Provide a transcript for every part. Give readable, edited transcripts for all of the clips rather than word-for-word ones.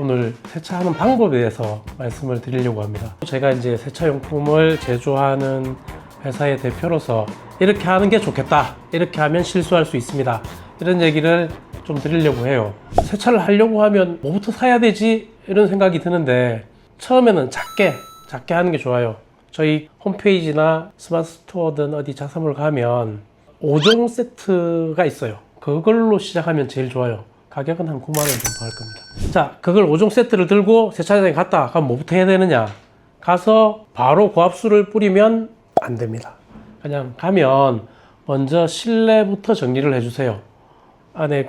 오늘 세차하는 방법에 대해서 말씀을 드리려고 합니다. 제가 이제 세차용품을 제조하는 회사의 대표로서 이렇게 하는 게 좋겠다, 이렇게 하면 실수할 수 있습니다, 이런 얘기를 좀 드리려고 해요. 세차를 하려고 하면 뭐부터 사야 되지? 이런 생각이 드는데 처음에는 작게 하는 게 좋아요. 저희 홈페이지나 스마트 스토어든 어디 자사몰 가면 5종 세트가 있어요. 그걸로 시작하면 제일 좋아요. 가격은 한 9만 원 정도 할 겁니다. 자, 그걸 5종 세트를 들고 세차장에 갔다. 그럼 뭐부터 해야 되느냐? 가서 바로 고압수를 뿌리면 안 됩니다. 그냥 가면 먼저 실내부터 정리를 해주세요. 안에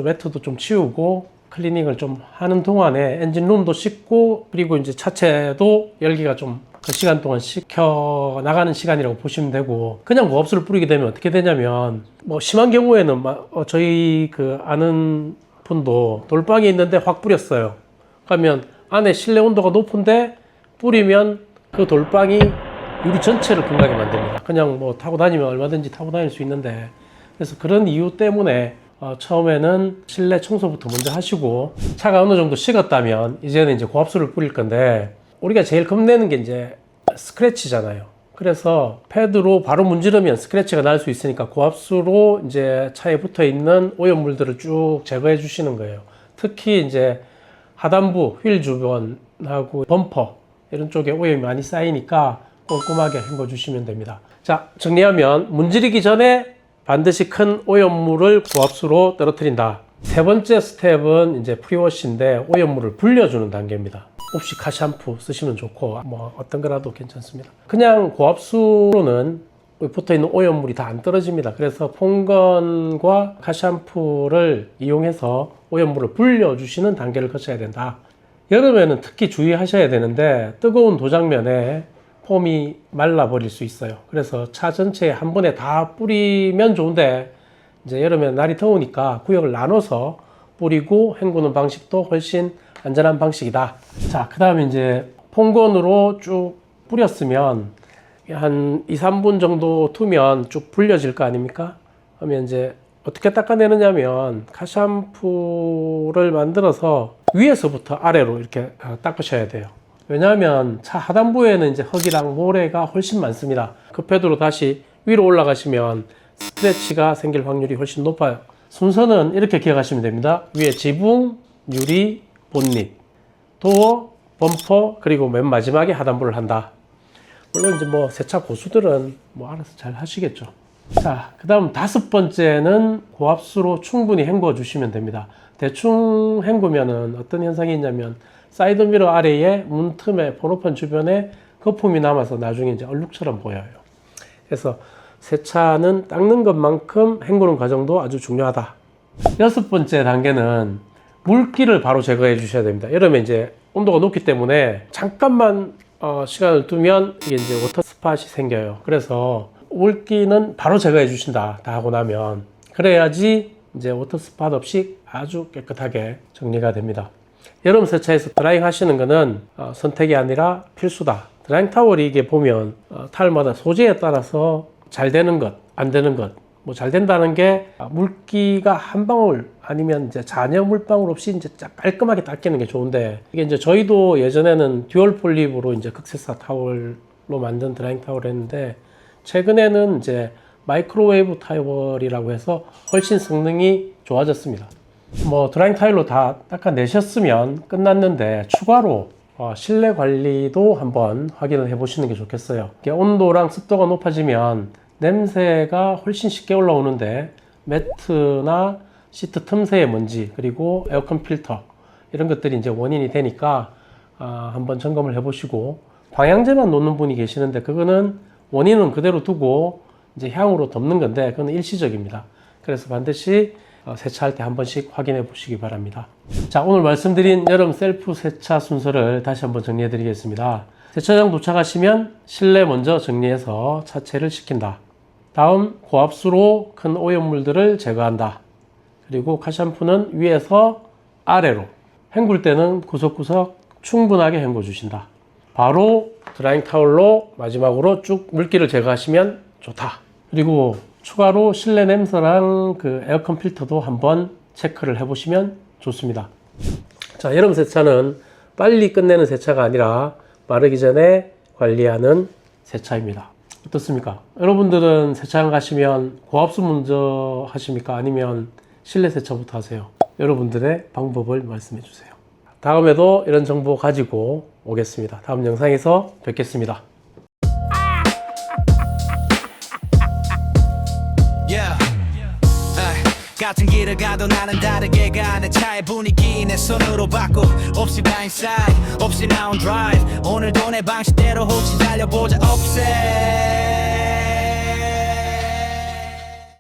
매트도 좀 치우고 클리닝을 좀 하는 동안에 엔진룸도 씻고, 그리고 이제 차체도 열기가 좀 그 시간 동안 식혀 나가는 시간이라고 보시면 되고, 그냥 고압수를 뿌리게 되면 어떻게 되냐면, 심한 경우에는 저희 아는 분도 돌방이 있는데 확 뿌렸어요. 그러면 안에 실내 온도가 높은데 뿌리면 그 돌방이 유리 전체를 금하게 만듭니다. 그냥 타고 다니면 얼마든지 타고 다닐 수 있는데, 그래서 그런 이유 때문에 처음에는 실내 청소부터 먼저 하시고, 차가 어느 정도 식었다면 이제는 이제 고압수를 뿌릴 건데, 우리가 제일 겁내는 게 이제 스크래치잖아요. 그래서 패드로 바로 문지르면 스크래치가 날 수 있으니까 고압수로 이제 차에 붙어 있는 오염물들을 쭉 제거해 주시는 거예요. 특히 이제 하단부, 휠 주변하고 범퍼 이런 쪽에 오염이 많이 쌓이니까 꼼꼼하게 헹궈 주시면 됩니다. 자, 정리하면 문지르기 전에 반드시 큰 오염물을 고압수로 떨어뜨린다. 세 번째 스텝은 이제 프리워시인데 오염물을 불려주는 단계입니다. 혹시 카샴푸 쓰시면 좋고 어떤 거라도 괜찮습니다. 그냥 고압수로는 붙어있는 오염물이 다 안 떨어집니다. 그래서 퐁건과 카샴푸를 이용해서 오염물을 불려주시는 단계를 거쳐야 된다. 여름에는 특히 주의하셔야 되는데 뜨거운 도장면에 폼이 말라버릴 수 있어요. 그래서 차 전체에 한 번에 다 뿌리면 좋은데, 이제 여름에 날이 더우니까 구역을 나눠서 뿌리고 헹구는 방식도 훨씬 안전한 방식이다. 자, 그 다음에 이제 퐁건으로 쭉 뿌렸으면 한 2-3분 정도 두면 쭉 불려질 거 아닙니까? 그러면 이제 어떻게 닦아내느냐면, 카샴푸를 만들어서 위에서부터 아래로 이렇게 닦으셔야 돼요. 왜냐하면 차 하단부에는 이제 흙이랑 모래가 훨씬 많습니다. 그 패드로 다시 위로 올라가시면 스크래치가 생길 확률이 훨씬 높아요. 순서는 이렇게 기억하시면 됩니다. 위에 지붕, 유리, 본닛, 도어, 범퍼, 그리고 맨 마지막에 하단부를 한다. 물론 이제 세차 고수들은 알아서 잘 하시겠죠. 자, 그 다음 5번째는 고압수로 충분히 헹궈 주시면 됩니다. 대충 헹구면은 어떤 현상이 있냐면, 사이드미러 아래에 문틈에 번호판 주변에 거품이 남아서 나중에 이제 얼룩처럼 보여요. 그래서 세차는 닦는 것만큼 헹구는 과정도 아주 중요하다. 6번째 단계는 물기를 바로 제거해 주셔야 됩니다. 여름에 이제 온도가 높기 때문에 잠깐만 시간을 두면 이게 이제 워터 스팟이 생겨요. 그래서 물기는 바로 제거해 주신다. 다 하고 나면. 그래야지 이제 워터 스팟 없이 아주 깨끗하게 정리가 됩니다. 여름 세차에서 드라잉 하시는 거는 선택이 아니라 필수다. 드라잉 타월이 이게 보면 타월마다 소재에 따라서 잘 되는 것, 안 되는 것, 잘 된다는 게 물기가 한 방울 아니면 이제 잔여 물방울 없이 이제 깔끔하게 닦이는 게 좋은데, 이게 이제 저희도 예전에는 듀얼 폴립으로 이제 극세사 타월로 만든 드라잉 타월을 했는데, 최근에는 이제 마이크로웨이브 타월이라고 해서 훨씬 성능이 좋아졌습니다. 드라잉 타일로 다 닦아내셨으면 끝났는데, 추가로 실내 관리도 한번 확인을 해 보시는 게 좋겠어요. 온도랑 습도가 높아지면 냄새가 훨씬 쉽게 올라오는데, 매트나 시트 틈새의 먼지, 그리고 에어컨 필터 이런 것들이 이제 원인이 되니까 한번 점검을 해 보시고, 방향제만 놓는 분이 계시는데 그거는 원인은 그대로 두고 이제 향으로 덮는 건데, 그건 일시적입니다. 그래서 반드시 세차할 때 한 번씩 확인해 보시기 바랍니다. 자, 오늘 말씀드린 여름 셀프 세차 순서를 다시 한번 정리해 드리겠습니다. 세차장 도착하시면 실내 먼저 정리해서 차체를 식힌다. 다음 고압수로 큰 오염물들을 제거한다. 그리고 카샴푸는 위에서 아래로, 헹굴 때는 구석구석 충분하게 헹궈 주신다. 바로 드라잉 타월로 마지막으로 쭉 물기를 제거하시면 좋다. 그리고 추가로 실내 냄새랑 에어컨 필터도 한번 체크를 해 보시면 좋습니다. 자, 여름 세차는 빨리 끝내는 세차가 아니라 마르기 전에 관리하는 세차입니다. 어떻습니까? 여러분들은 세차장 가시면 고압수 먼저 하십니까? 아니면 실내 세차부터 하세요? 여러분들의 방법을 말씀해 주세요. 다음에도 이런 정보 가지고 오겠습니다. 다음 영상에서 뵙겠습니다. 같은 길을 가도 나는 다르게 가. 내 차의 분위기 내 손으로 바꿔. 없이 blindside 없이 나온 drive. 오늘도 내 방식대로 혹시 달려보자. 없애